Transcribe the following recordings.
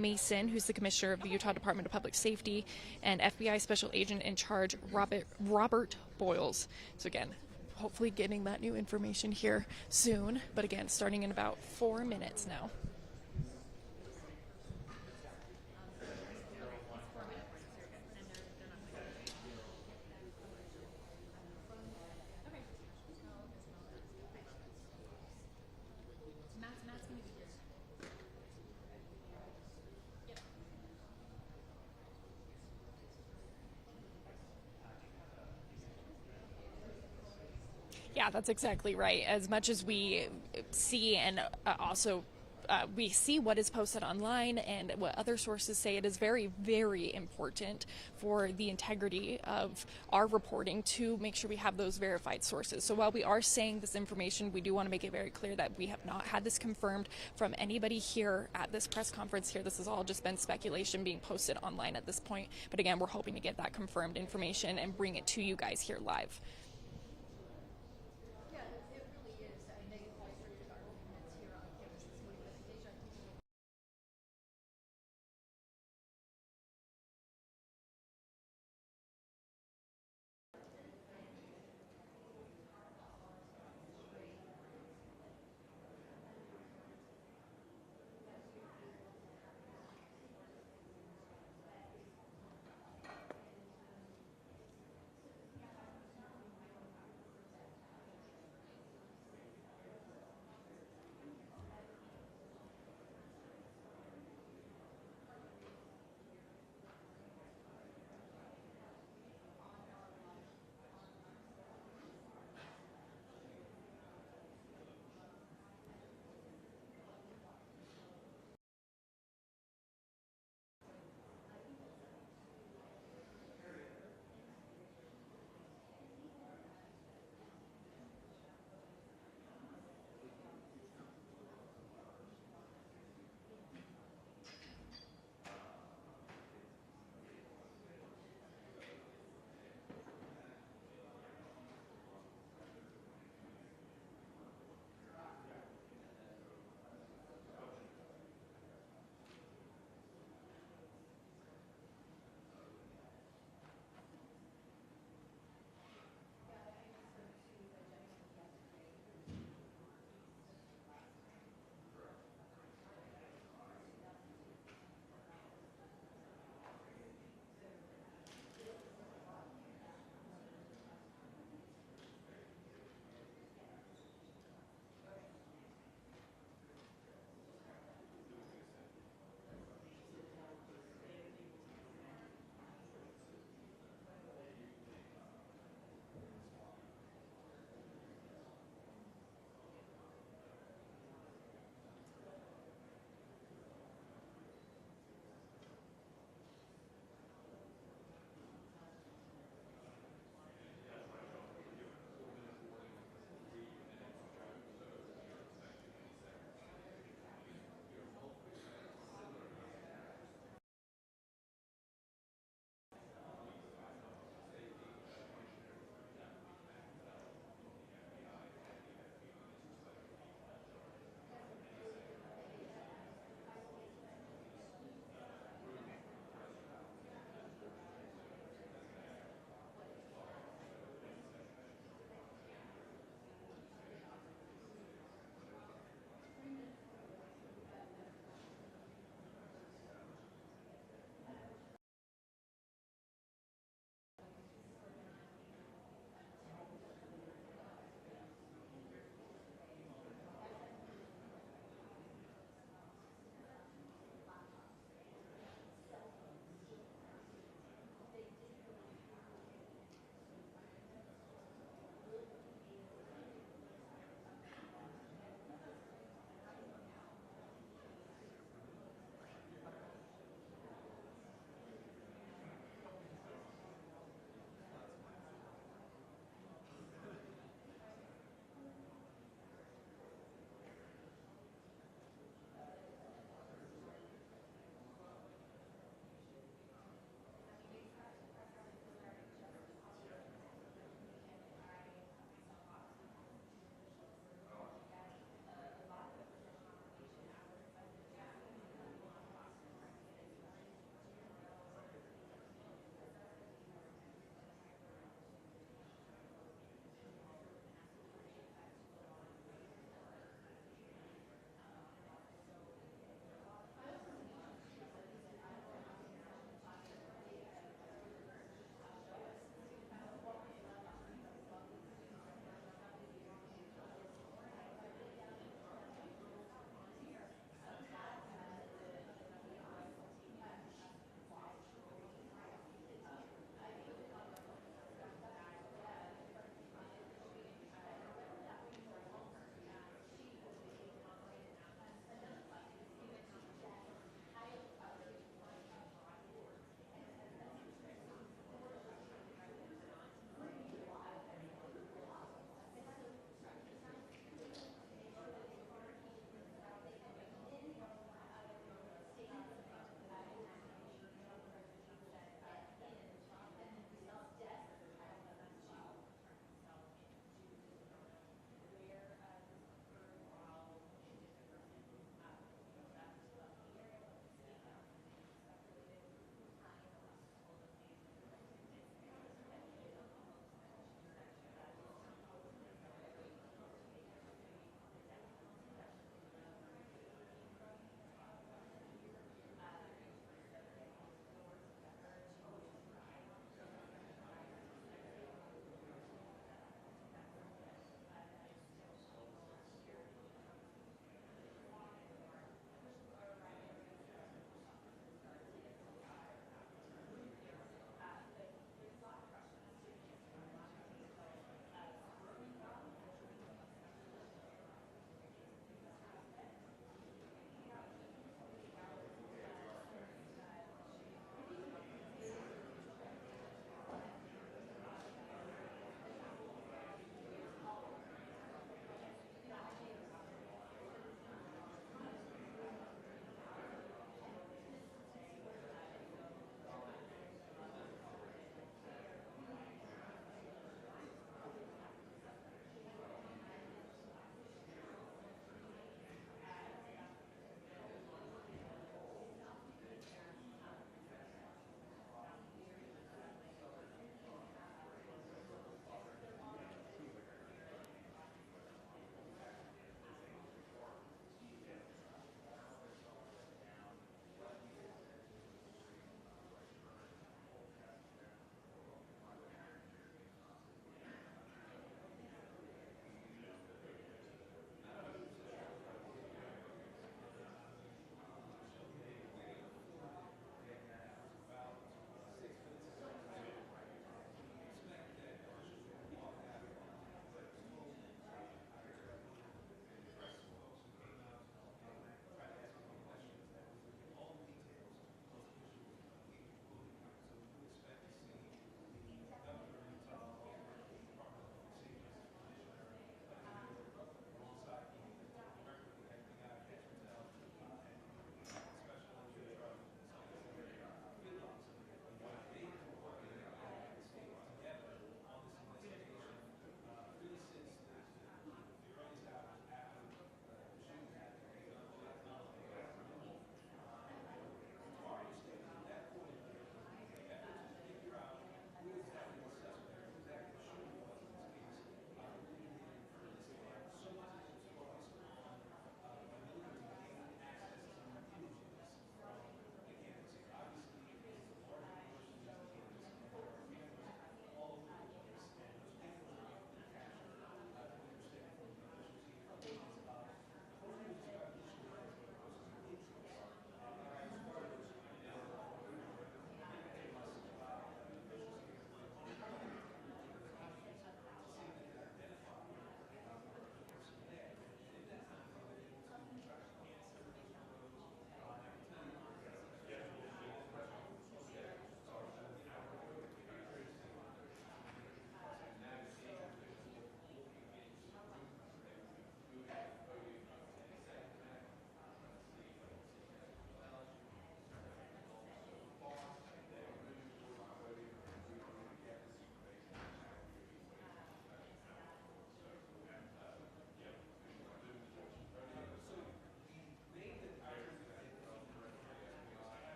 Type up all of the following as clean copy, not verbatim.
Mason, who's the commissioner of the Utah Department of Public Safety, and FBI Special Agent in Charge Robert Boyles. So again, hopefully getting that new information here soon, but again, starting in about 4 minutes now. Yeah, that's exactly right. As much as we see and also we see what is posted online and what other sources say, it is very, very important for the integrity of our reporting to make sure we have those verified sources. So while we are saying this information, we do want to make it very clear that we have not had this confirmed from anybody here at this press conference here. This has all just been speculation being posted online at this point. But again, we're hoping to get that confirmed information and bring it to you guys here live.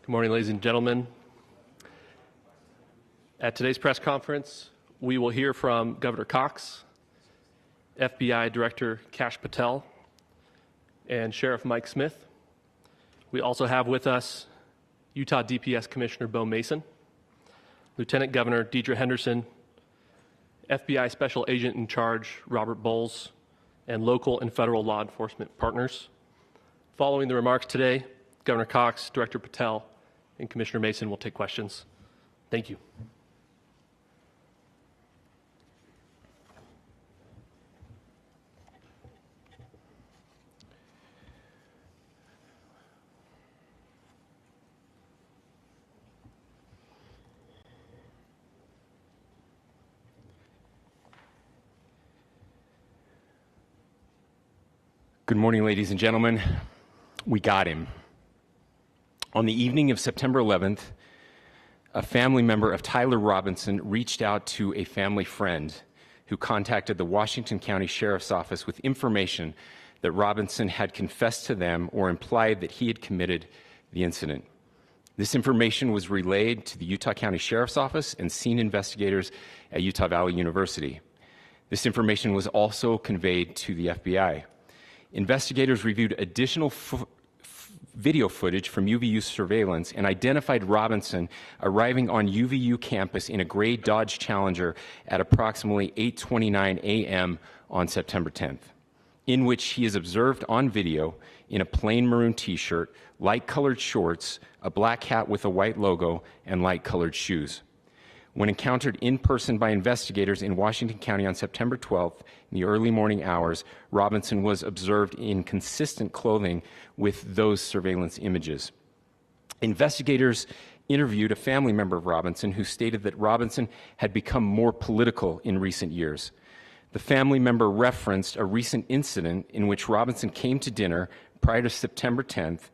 Good morning, ladies and gentlemen. At today's press conference, we will hear from Governor Cox, FBI Director Kash Patel, and Sheriff Mike Smith. We also have with us Utah DPS Commissioner Bo Mason, Lieutenant Governor Deidre Henderson, FBI Special Agent in Charge Robert Bowles, and local and federal law enforcement partners. Following the remarks today, Governor Cox, Director Patel, and Commissioner Mason will take questions. Thank you. Good morning, ladies and gentlemen. We got him. On the evening of September 11th, a family member of Tyler Robinson reached out to a family friend who contacted the Washington County Sheriff's Office with information that Robinson had confessed to them or implied that he had committed the incident. This information was relayed to the Utah County Sheriff's Office and scene investigators at Utah Valley University. This information was also conveyed to the FBI. Investigators reviewed additional video footage from UVU surveillance and identified Robinson arriving on UVU campus in a gray Dodge Challenger at approximately 8:29 a.m. on September 10th, in which he is observed on video in a plain maroon t-shirt, light-colored shorts, a black hat with a white logo, and light-colored shoes. When encountered in person by investigators in Washington County on September 12th, in the early morning hours, Robinson was observed in consistent clothing with those surveillance images. Investigators interviewed a family member of Robinson who stated that Robinson had become more political in recent years. The family member referenced a recent incident in which Robinson came to dinner prior to September 10th,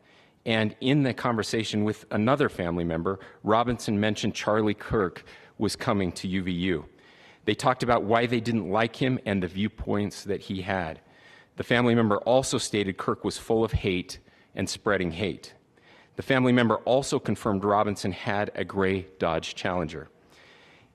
and in the conversation with another family member, Robinson mentioned Charlie Kirk was coming to UVU. They talked about why they didn't like him and the viewpoints that he had. The family member also stated Kirk was full of hate and spreading hate. The family member also confirmed Robinson had a gray Dodge Challenger.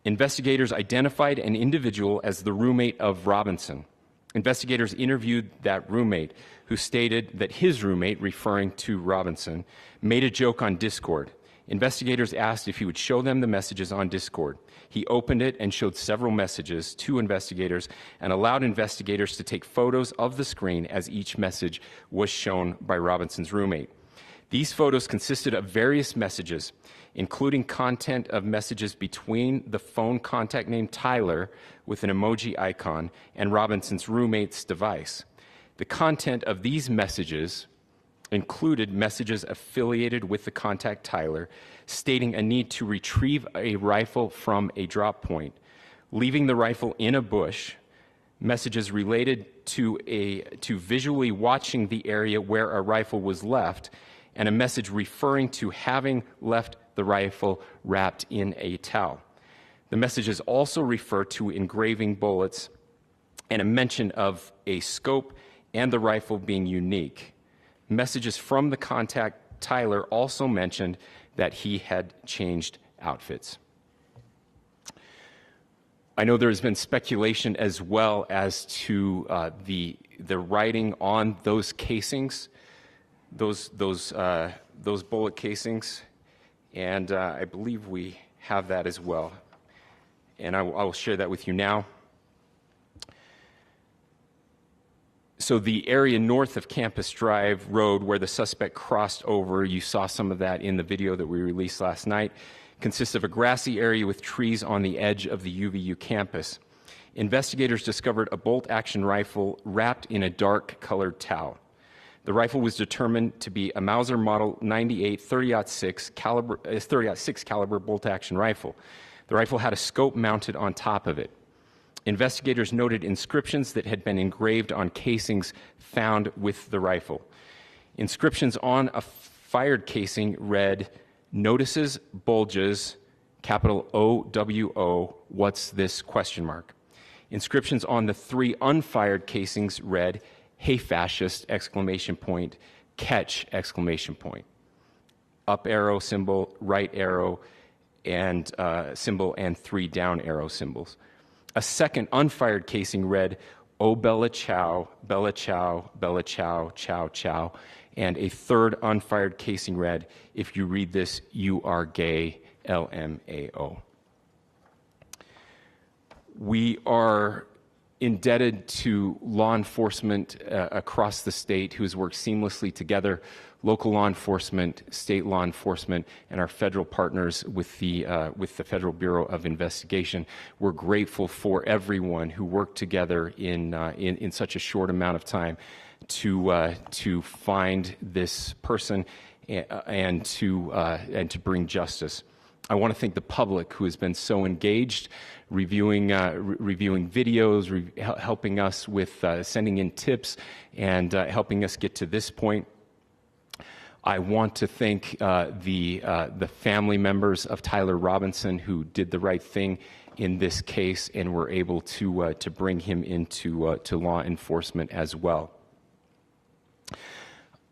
Investigators identified an individual as the roommate of Robinson. Investigators interviewed that roommate, who stated that his roommate, referring to Robinson, made a joke on Discord. Investigators asked if he would show them the messages on Discord. He opened it and showed several messages to investigators and allowed investigators to take photos of the screen as each message was shown by Robinson's roommate. These photos consisted of various messages, including content of messages between the phone contact named Tyler with an emoji icon and Robinson's roommate's device. The content of these messages included messages affiliated with the contact Tyler, stating a need to retrieve a rifle from a drop point, leaving the rifle in a bush, messages related to visually watching the area where a rifle was left, and a message referring to having left the rifle wrapped in a towel. The messages also refer to engraving bullets and a mention of a scope and the rifle being unique. Messages from the contact Tyler also mentioned that he had changed outfits. I know there has been speculation as well as to the writing on those casings, those bullet casings, and I believe we have that as well. And I will share that with you now. So the area north of Campus Drive Road where the suspect crossed over, you saw some of that in the video that we released last night, consists of a grassy area with trees on the edge of the UVU campus. Investigators discovered a bolt-action rifle wrapped in a dark-colored towel. The rifle was determined to be a Mauser Model 98 30-06 caliber bolt-action rifle. The rifle had a scope mounted on top of it. Investigators noted inscriptions that had been engraved on casings found with the rifle. Inscriptions on a fired casing read, "Notices, bulges, capital OWO, what's this?" ? Inscriptions on the 3 unfired casings read, "Hey fascist!" ! Catch! up arrow symbol, right arrow and symbol, and 3 down arrow symbols. A second unfired casing read, "Oh Bella Chow, Bella Chow, Bella Chow, Chow Chow," and a third unfired casing read, "If you read this, you are gay, LMAO." We are indebted to law enforcement across the state who has worked seamlessly together, local law enforcement, state law enforcement, and our federal partners with the Federal Bureau of Investigation. We're grateful for everyone who worked together in such a short amount of time to find this person and to bring justice. I want to thank the public who has been so engaged, reviewing videos, helping us with sending in tips, and helping us get to this point. I want to thank the family members of Tyler Robinson who did the right thing in this case and were able to bring him into to law enforcement as well.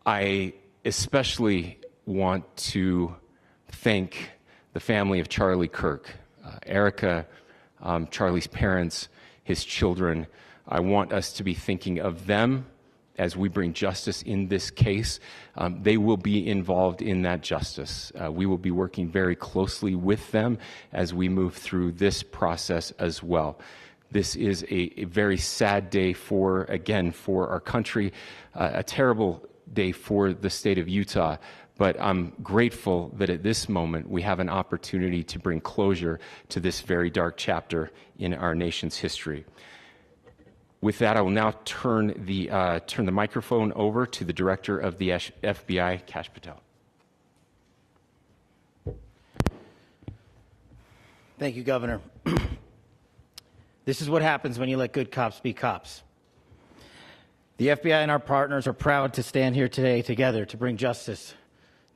I especially want to thank the family of Charlie Kirk, Erica, Charlie's parents, his children. I want us to be thinking of them as we bring justice in this case. They will be involved in that justice. We will be working very closely with them as we move through this process as well. This is a very sad day for our country, a terrible day for the state of Utah. But I'm grateful that at this moment we have an opportunity to bring closure to this very dark chapter in our nation's history. With that, I will now turn the microphone over to the Director of the FBI, Kash Patel. Thank you, Governor. This is what happens when you let good cops be cops. The FBI and our partners are proud to stand here today together to bring justice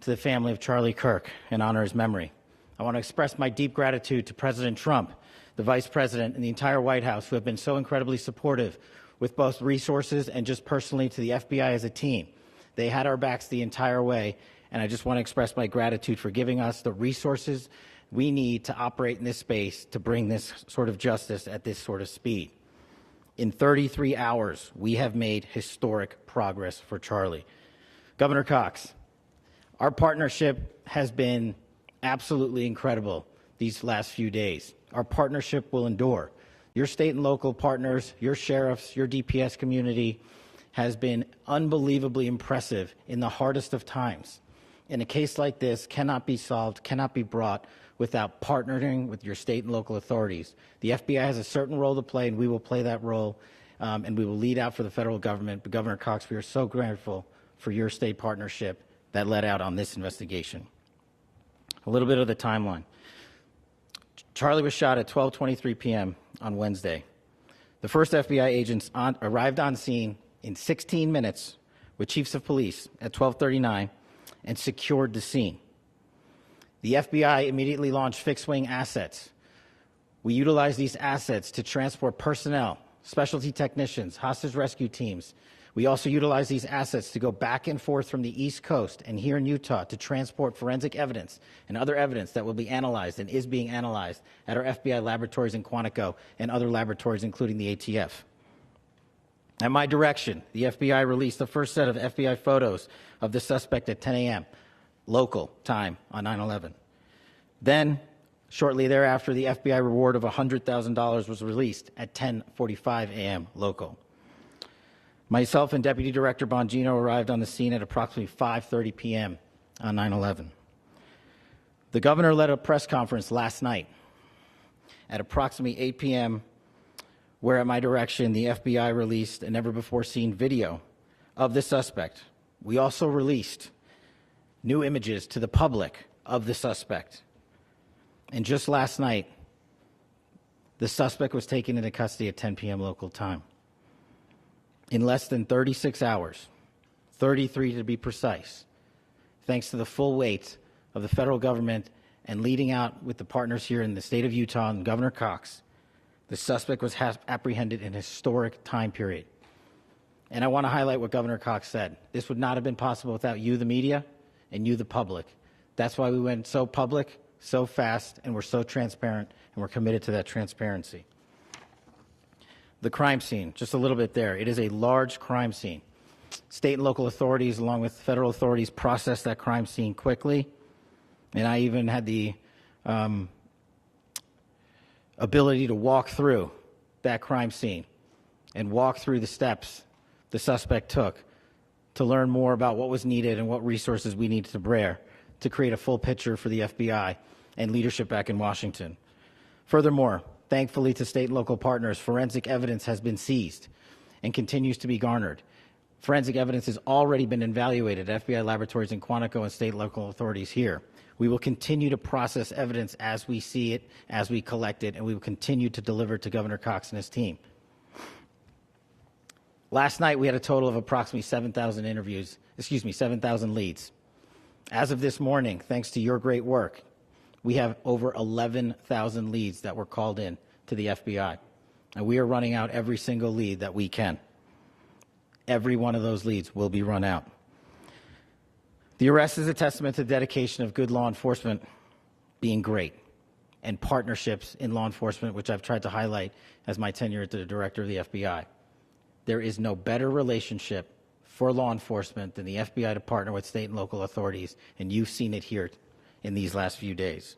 to the family of Charlie Kirk and honor his memory. I want to express my deep gratitude to President Trump, the Vice President, and the entire White House who have been so incredibly supportive with both resources and just personally to the FBI as a team. They had our backs the entire way, and I just want to express my gratitude for giving us the resources we need to operate in this space to bring this sort of justice at this sort of speed. In 33 hours, we have made historic progress for Charlie. Governor Cox, our partnership has been absolutely incredible these last few days. Our partnership will endure. Your state and local partners, your sheriffs, your DPS community has been unbelievably impressive in the hardest of times. And a case like this cannot be solved, cannot be brought without partnering with your state and local authorities. The FBI has a certain role to play, and we will play that role, and we will lead out for the federal government. But Governor Cox, we are so grateful for your state partnership that led out on this investigation. A little bit of the timeline. Charlie was shot at 12:23 p.m. on Wednesday. The first FBI agents arrived on scene in 16 minutes with chiefs of police at 12:39 and secured the scene. The FBI immediately launched fixed-wing assets. We utilized these assets to transport personnel, specialty technicians, hostage rescue teams. We also utilized these assets to go back and forth from the East Coast and here in Utah to transport forensic evidence and other evidence that will be analyzed and is being analyzed at our FBI laboratories in Quantico and other laboratories, including the ATF. At my direction, the FBI released the first set of FBI photos of the suspect at 10 a.m. local time on 9/11. Then, shortly thereafter, the FBI reward of $100,000 was released at 10:45 a.m. local. Myself and Deputy Director Bongino arrived on the scene at approximately 5:30 p.m. on 9/11. The governor led a press conference last night at approximately 8 p.m., where at my direction, the FBI released a never-before-seen video of the suspect. We also released new images to the public of the suspect. And just last night, the suspect was taken into custody at 10 p.m. local time. In less than 36 hours, 33 to be precise, thanks to the full weight of the federal government and leading out with the partners here in the state of Utah and Governor Cox, the suspect was apprehended in a historic time period. And I want to highlight what Governor Cox said. This would not have been possible without you, the media, and you, the public. That's why we went so public, so fast, and we're so transparent, and we're committed to that transparency. The crime scene, just a little bit there. It is a large crime scene. State and local authorities, along with federal authorities, processed that crime scene quickly. And I even had the ability to walk through that crime scene and walk through the steps the suspect took to learn more about what was needed and what resources we needed to bear to create a full picture for the FBI and leadership back in Washington. Furthermore, thankfully to state and local partners, forensic evidence has been seized and continues to be garnered. Forensic evidence has already been evaluated at FBI laboratories in Quantico and state and local authorities here. We will continue to process evidence as we see it, as we collect it, and we will continue to deliver to Governor Cox and his team. Last night, we had a total of approximately 7,000 leads. As of this morning, thanks to your great work, we have over 11,000 leads that were called in to the FBI. And we are running out every single lead that we can. Every one of those leads will be run out. The arrest is a testament to the dedication of good law enforcement being great and partnerships in law enforcement, which I've tried to highlight as my tenure as the director of the FBI. There is no better relationship for law enforcement than the FBI to partner with state and local authorities, and you've seen it here in these last few days.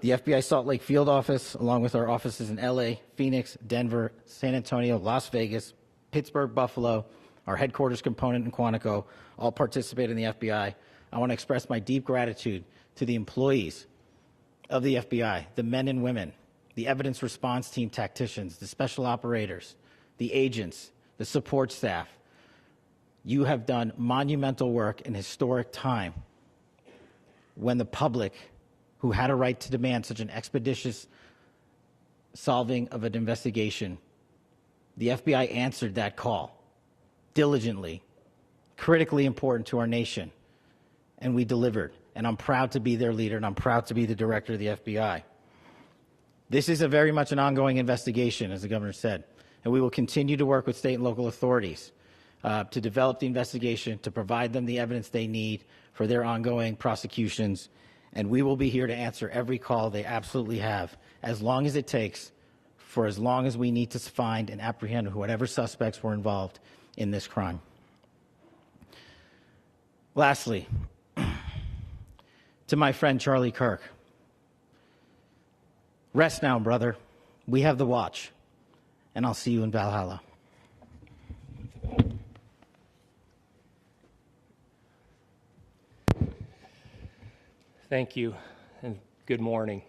The FBI Salt Lake Field Office, along with our offices in LA, Phoenix, Denver, San Antonio, Las Vegas, Pittsburgh, Buffalo, our headquarters component in Quantico, all participate in the FBI. I want to express my deep gratitude to the employees of the FBI, the men and women, the evidence response team tacticians, the special operators, the agents, the support staff. You have done monumental work in historic time when the public, who had a right to demand such an expeditious solving of an investigation, the FBI answered that call diligently, critically important to our nation, and we delivered. And I'm proud to be their leader, and I'm proud to be the director of the FBI. This is very much an ongoing investigation, as the governor said, and we will continue to work with state and local authorities to develop the investigation, to provide them the evidence they need for their ongoing prosecutions, and we will be here to answer every call they absolutely have, as long as it takes, for as long as we need to find and apprehend whatever suspects were involved in this crime. Lastly, to my friend Charlie Kirk, rest now, brother. We have the watch, and I'll see you in Valhalla. Thank you, and good morning.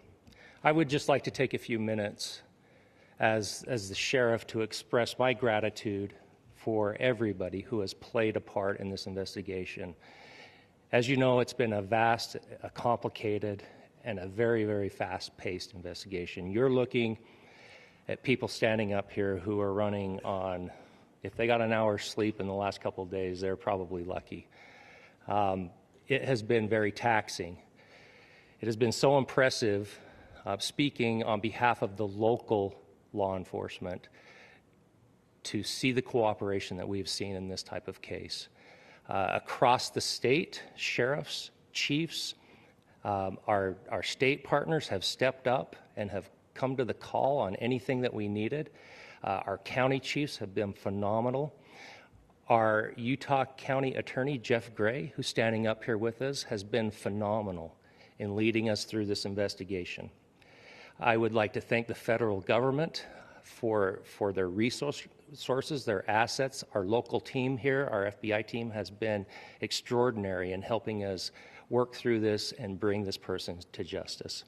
I would just like to take a few minutes as the sheriff to express my gratitude for everybody who has played a part in this investigation. As you know, it's been a vast, a complicated, and a very, very fast-paced investigation. You're looking at people standing up here who are running on, if they got an hour's sleep in the last couple of days, they're probably lucky. It has been very taxing. It has been so impressive, speaking on behalf of the local law enforcement, to see the cooperation that we've seen in this type of case. Across the state, sheriffs, chiefs, our state partners have stepped up and have come to the call on anything that we needed. Our county chiefs have been phenomenal. Our Utah County Attorney, Jeff Gray, who's standing up here with us, has been phenomenal in leading us through this investigation. I would like to thank the federal government for their resources, their assets. Our local team here, our FBI team, has been extraordinary in helping us work through this and bring this person to justice.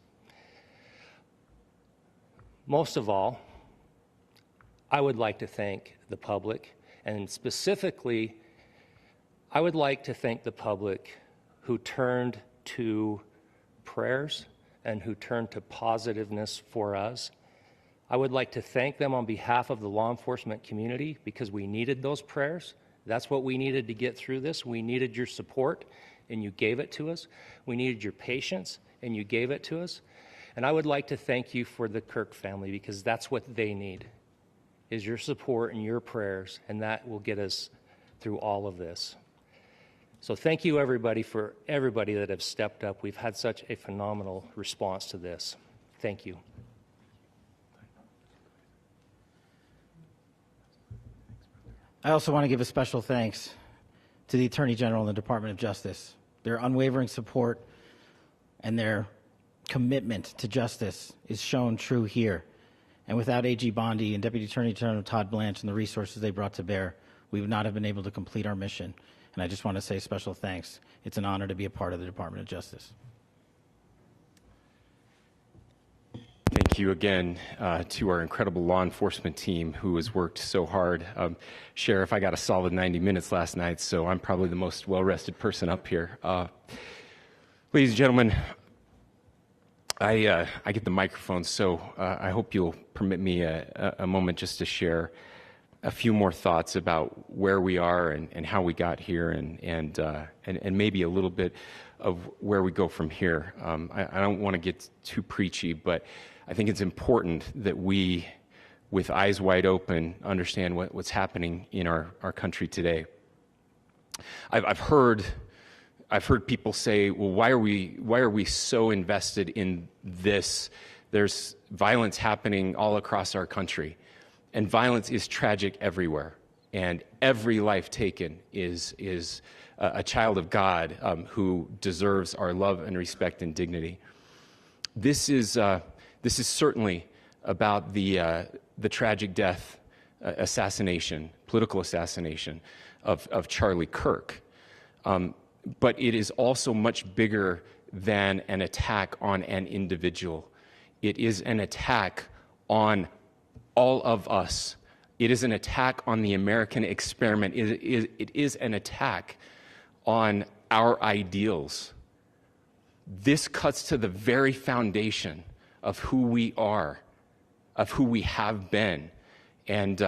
Most of all, I would like to thank the public, and specifically, I would like to thank the public who turned to prayers and who turned to positiveness for us. I would like to thank them on behalf of the law enforcement community, because we needed those prayers. That's what we needed to get through this. We needed your support, and you gave it to us. We needed your patience, and you gave it to us. And I would like to thank you for the Kirk family, because that's what they need, is your support and your prayers, and that will get us through all of this. So thank you, everybody, for everybody that have stepped up. We've had such a phenomenal response to this. Thank you. I also want to give a special thanks to the Attorney General and the Department of Justice. Their unwavering support and their commitment to justice is shown true here. And without AG Bondi and Deputy Attorney General Todd Blanche and the resources they brought to bear, we would not have been able to complete our mission. And I just want to say special thanks. It's an honor to be a part of the Department of Justice. Thank you again to our incredible law enforcement team who has worked so hard. Sheriff, I got a solid 90 minutes last night, so I'm probably the most well-rested person up here. Ladies and gentlemen, I get the microphone, so I hope you'll permit me a moment just to share a few more thoughts about where we are and how we got here and maybe a little bit of where we go from here. I don't want to get too preachy, but I think it's important that we, with eyes wide open, understand what's happening in our country today. I've heard people say, well, why are we so invested in this? There's violence happening all across our country, and violence is tragic everywhere, and every life taken is a child of God who deserves our love and respect and dignity. This is certainly about the tragic death, political assassination of Charlie Kirk. But it is also much bigger than an attack on an individual. It is an attack on all of us. It is an attack on the American experiment. It is an attack on our ideals. This cuts to the very foundation of who we are, of who we have been, and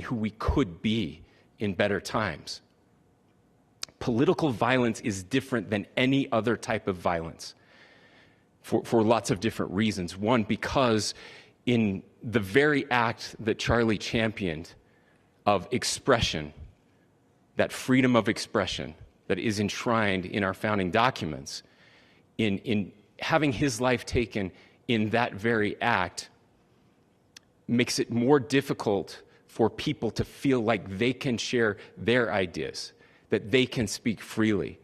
who we could be in better times. Political violence is different than any other type of violence for lots of different reasons. One, because in the very act that Charlie championed of expression, that freedom of expression that is enshrined in our founding documents, in having his life taken in that very act, makes it more difficult for people to feel like they can share their ideas, that they can speak freely.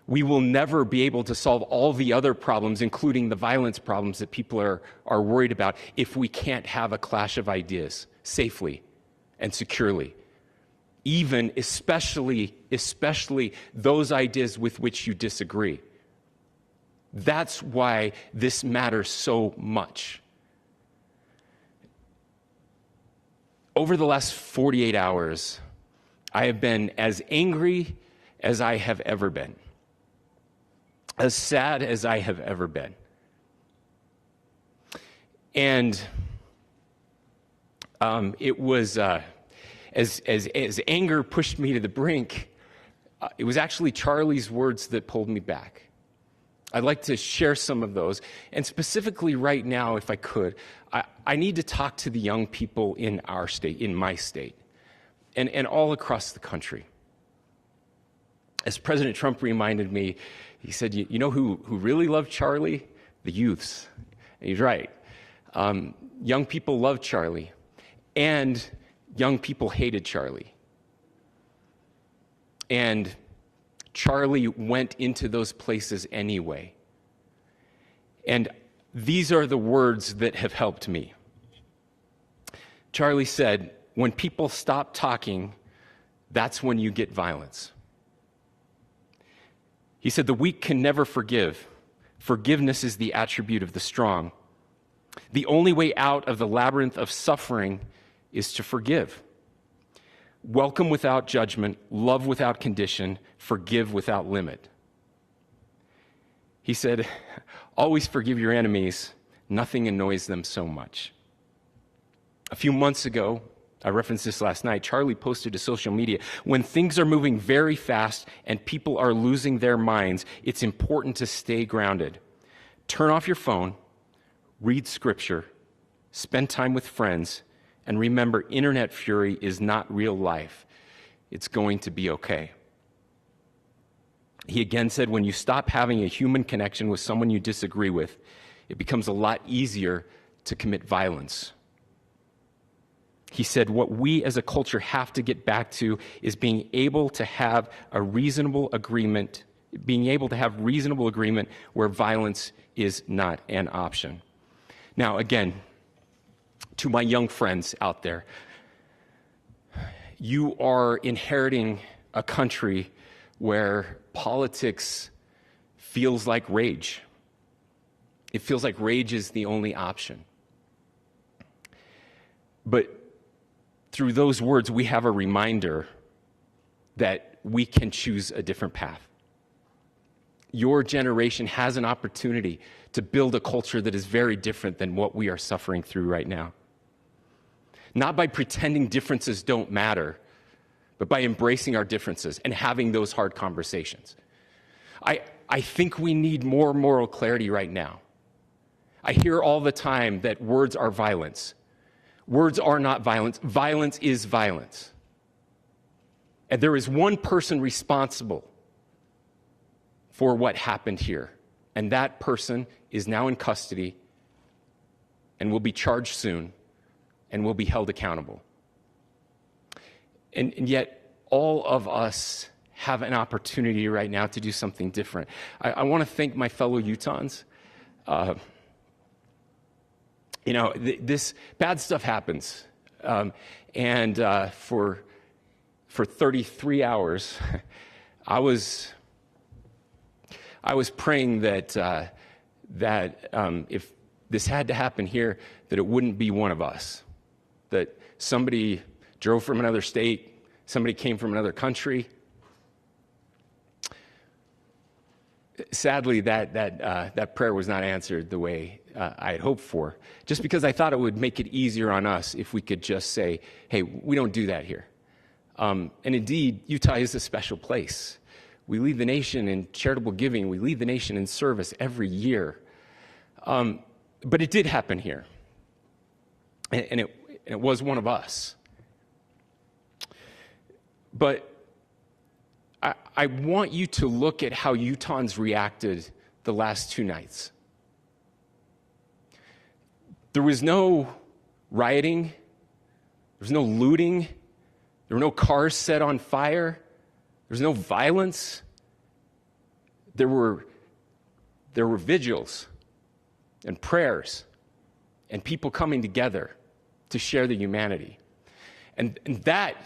We will never be able to solve all the other problems, including the violence problems that people are worried about, if we can't have a clash of ideas safely and securely. Even, especially those ideas with which you disagree. That's why this matters so much. Over the last 48 hours, I have been as angry as I have ever been, as sad as I have ever been. And it was, as anger pushed me to the brink, it was actually Charlie's words that pulled me back. I'd like to share some of those. And specifically right now, if I could, I need to talk to the young people in our state, in my state, and all across the country. As President Trump reminded me, he said, you know who really loved Charlie? The youths. And he's right. Young people loved Charlie, and young people hated Charlie. And Charlie went into those places anyway. And these are the words that have helped me. Charlie said, when people stop talking, that's when you get violence. He said, the weak can never forgive. Forgiveness is the attribute of the strong. The only way out of the labyrinth of suffering is to forgive. Welcome without judgment, love without condition, forgive without limit. He said, always forgive your enemies. Nothing annoys them so much. A few months ago, I referenced this last night, Charlie posted to social media, when things are moving very fast and people are losing their minds, it's important to stay grounded. Turn off your phone, read scripture, spend time with friends, and remember, internet fury is not real life. It's going to be okay. He again said, when you stop having a human connection with someone you disagree with, it becomes a lot easier to commit violence. He said, what we as a culture have to get back to is being able to have a reasonable agreement, where violence is not an option. Now, again, to my young friends out there, you are inheriting a country where politics feels like rage. It feels like rage is the only option. But through those words, we have a reminder that we can choose a different path. Your generation has an opportunity to build a culture that is very different than what we are suffering through right now. Not by pretending differences don't matter, but by embracing our differences and having those hard conversations. I think we need more moral clarity right now. I hear all the time that words are violence. Words are not violence. Violence is violence. And there is one person responsible for what happened here. And that person is now in custody and will be charged soon and will be held accountable. And yet, all of us have an opportunity right now to do something different. I want to thank my fellow Utahns. This bad stuff happens. For 33 hours, I was praying that if this had to happen here, that it wouldn't be one of us. That somebody drove from another state, somebody came from another country. Sadly, that prayer was not answered the way I had hoped for, just because I thought it would make it easier on us if we could just say, hey, we don't do that here. And indeed, Utah is a special place. We lead the nation in charitable giving. We lead the nation in service every year. But it did happen here. And it was one of us. But I want you to look at how Utahns reacted the last 2 nights. There was no rioting. There was no looting. There were no cars set on fire. There was no violence. There were vigils and prayers and people coming together to share the humanity. And that,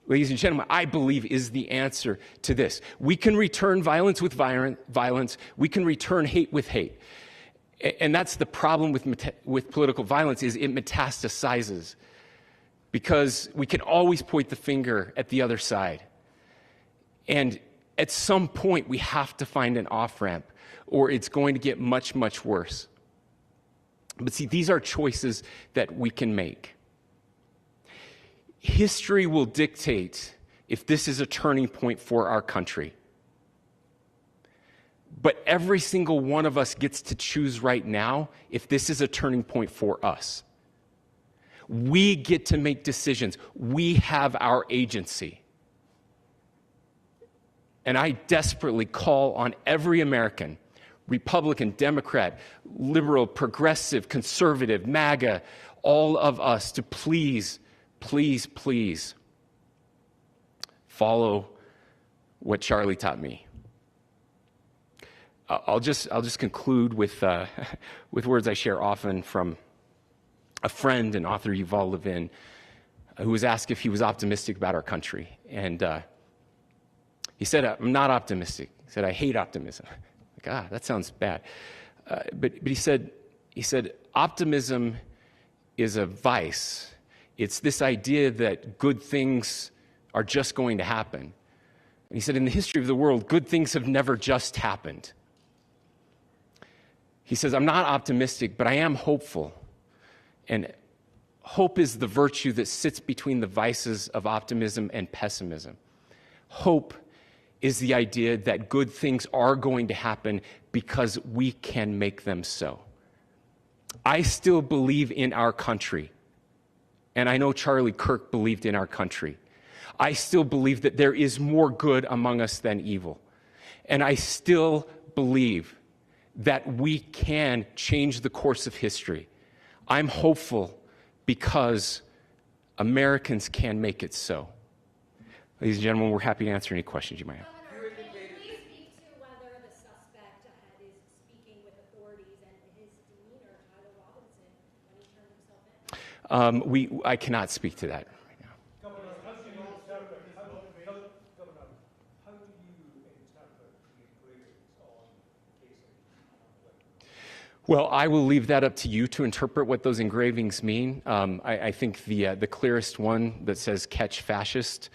ladies and gentlemen, I believe is the answer to this. We can return violence with violence. We can return hate with hate. And that's the problem with political violence, is it metastasizes. Because we can always point the finger at the other side. And at some point, we have to find an off-ramp, or it's going to get much, much worse. But see, these are choices that we can make. History will dictate if this is a turning point for our country. But every single one of us gets to choose right now if this is a turning point for us. We get to make decisions. We have our agency. And I desperately call on every American, Republican, Democrat, liberal, progressive, conservative, MAGA, all of us to please, please, please follow what Charlie taught me. I'll just conclude with words I share often from a friend and author, Yuval Levin, who was asked if he was optimistic about our country. And he said, I'm not optimistic. He said, I hate optimism. Like, that sounds bad. But he said, optimism is a vice. It's this idea that good things are just going to happen. And he said, in the history of the world, good things have never just happened. He says, I'm not optimistic, but I am hopeful. And hope is the virtue that sits between the vices of optimism and pessimism. Hope is the idea that good things are going to happen because we can make them so. I still believe in our country. And I know Charlie Kirk believed in our country. I still believe that there is more good among us than evil. And I still believe that we can change the course of history. I'm hopeful because Americans can make it so. Ladies and gentlemen, we're happy to answer any questions you might have. Governor, can you please speak to whether the suspect is speaking with authorities and his demeanor, Tyler Robinson, when he turned himself in? I cannot speak to that right now. Governor, how do you interpret the engravings on casing? Well, I will leave that up to you to interpret what those engravings mean. I think the clearest one that says "catch fascist,"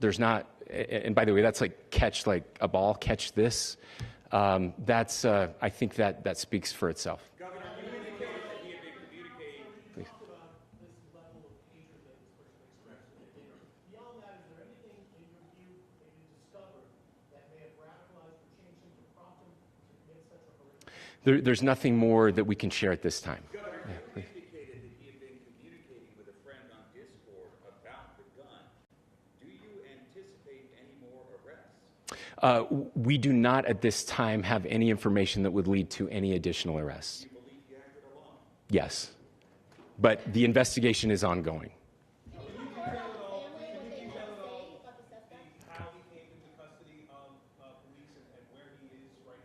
there's not. And by the way, that's like catch like a ball, catch this. That's I think that speaks for itself. Governor, you indicated that he had been communicating. Please. About this level of hatred that this person expressed in the dinner. Beyond that, is there anything in your view that you discovered that may have radicalized or changed him to prompt him to commit such a horrific? There's nothing more that we can share at this time. Governor, Yeah, you please. indicated that he had been communicating with a friend on Discord about the gun. Do you anticipate any more arrests? We do not at this time have any information that would lead to any additional arrests. Do you believe he acted alone? Yes, but the investigation is ongoing. How he came into custody of police and where he is right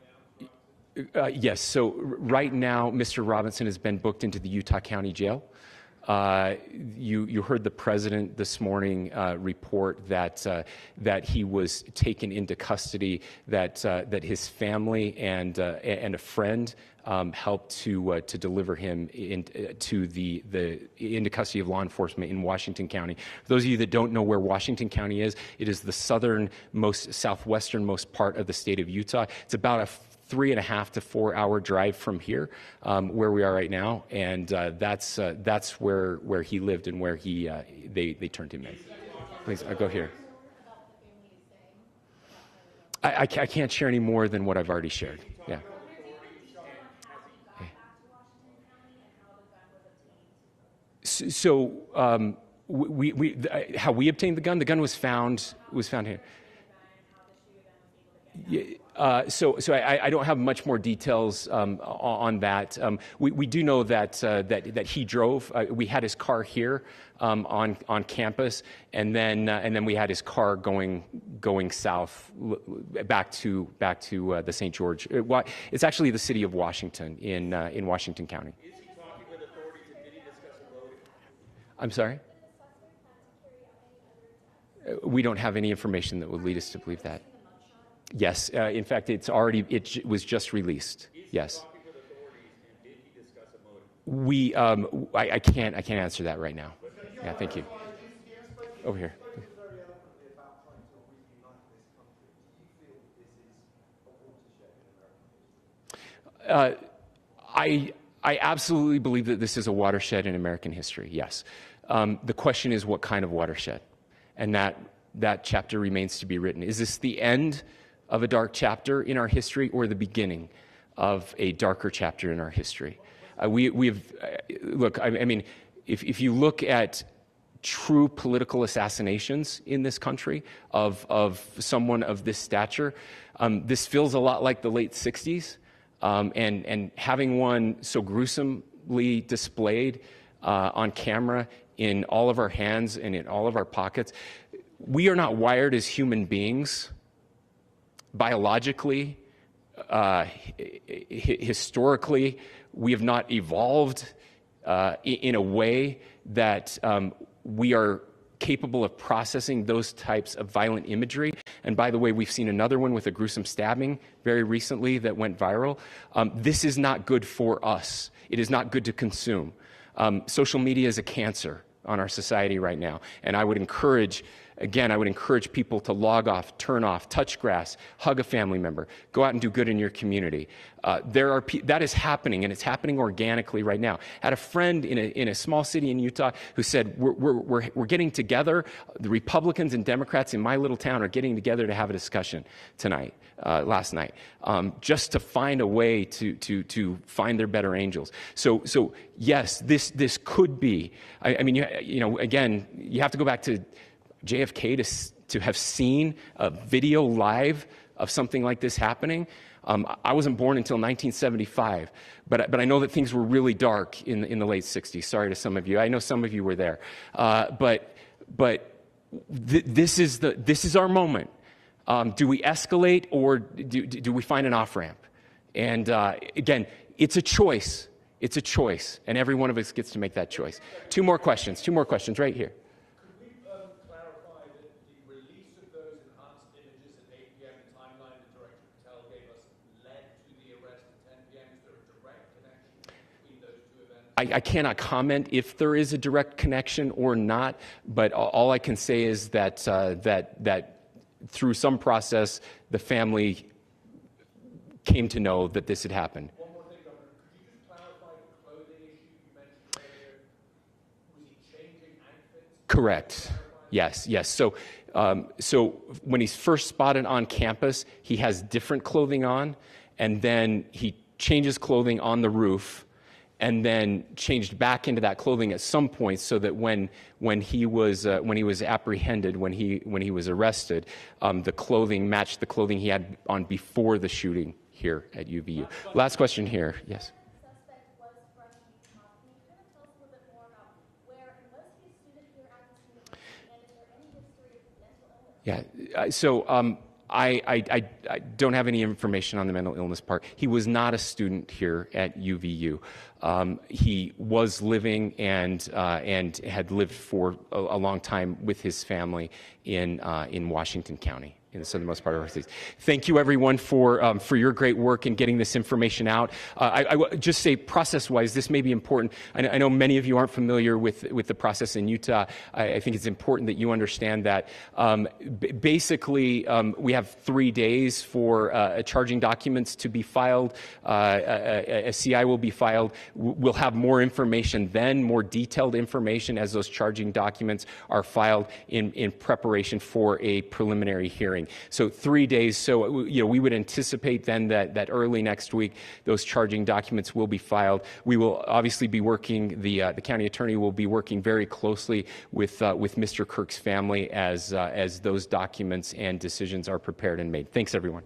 now? Yes, so right now, Mr. Robinson has been booked into the Utah County Jail. You heard the president this morning report that he was taken into custody, that his family and a friend helped to deliver him into custody of law enforcement in Washington County. For those of you that don't know where Washington County is, it is the southwesternmost part of the state of Utah. It's about a 3.5 to 4 hour drive from here, where we are right now, and that's where he lived and where they turned him in. Please, I'll go here. I can't share any more than what I've already shared. Yeah. So how we obtained the gun? The gun was found here. So I don't have much more details on that. We do know that he drove. We had his car here on campus, and then we had his car going south back to the St. George. It's actually the city of Washington in Washington County. Is he talking with authorities and did he discuss a motive? I'm sorry? We don't have any information that would lead us to believe that. Yes, in fact, it was just released. Yes. Talking with authorities and did he discuss a motive? I can't answer that right now. Yeah, thank you. Over here. I absolutely believe that this is a watershed in American history. Yes. The question is, what kind of watershed? And that chapter remains to be written. Is this the end of a dark chapter in our history, or the beginning of a darker chapter in our history? Look, I mean, if you look at true political assassinations in this country of someone of this stature, this feels a lot like the late 60s, and having one so gruesomely displayed on camera in all of our hands and in all of our pockets. We are not wired as human beings biologically, historically. We have not evolved in a way that we are capable of processing those types of violent imagery. And by the way, we've seen another one with a gruesome stabbing very recently that went viral. This is not good for us. It is not good to consume. Social media is a cancer on our society right now. And I would encourage people to log off, turn off, touch grass, hug a family member, go out and do good in your community. That is happening, and it's happening organically right now. I had a friend in a small city in Utah who said, we're getting together, the Republicans and Democrats in my little town are getting together to have a discussion last night, just to find a way to find their better angels. So yes, this could be, I mean, again, you have to go back to JFK to have seen a video live of something like this happening. I wasn't born until 1975, but I know that things were really dark in the late 60s. Sorry to some of you. I know some of you were there. But this is our moment. Do we escalate, or do we find an off-ramp? And again, it's a choice. It's a choice, and every one of us gets to make that choice. Two more questions right here. Could we clarify that the release of those enhanced images at 8 p.m., the timeline that Director Patel gave us, led to the arrest at 10 p.m.? Is there a direct connection between those two events? I cannot comment if there is a direct connection or not, but all I can say is that through some process, the family came to know that this had happened. One more thing, Governor. Could you just clarify the clothing issue you mentioned earlier? Was he changing outfits? Correct. Yes. So when he's first spotted on campus, he has different clothing on, and then he changes clothing on the roof, and then changed back into that clothing at some point, so that when he was apprehended, when he was arrested, the clothing matched the clothing he had on before the shooting here at UVU. Last question here. Yes. Suspect was from Utah. Can you kind of tell us a little bit more about where, and was he a student here at this university, and is there any history of mental illness? Yeah. So I don't have any information on the mental illness part. He was not a student here at UVU. He was living and had lived for a long time with his family in Washington County, in the southernmost part of our state. Thank you, everyone, for your great work in getting this information out. I would just say, process-wise, this may be important. I know many of you aren't familiar with the process in Utah. I think it's important that you understand that. Basically, we have 3 days for charging documents to be filed. A CI will be filed. We'll have more information then, more detailed information as those charging documents are filed in preparation for a preliminary hearing. So 3 days. So we would anticipate then that early next week those charging documents will be filed. We will obviously be working. The county attorney will be working very closely with Mr. Kirk's family as those documents and decisions are prepared and made. Thanks, everyone.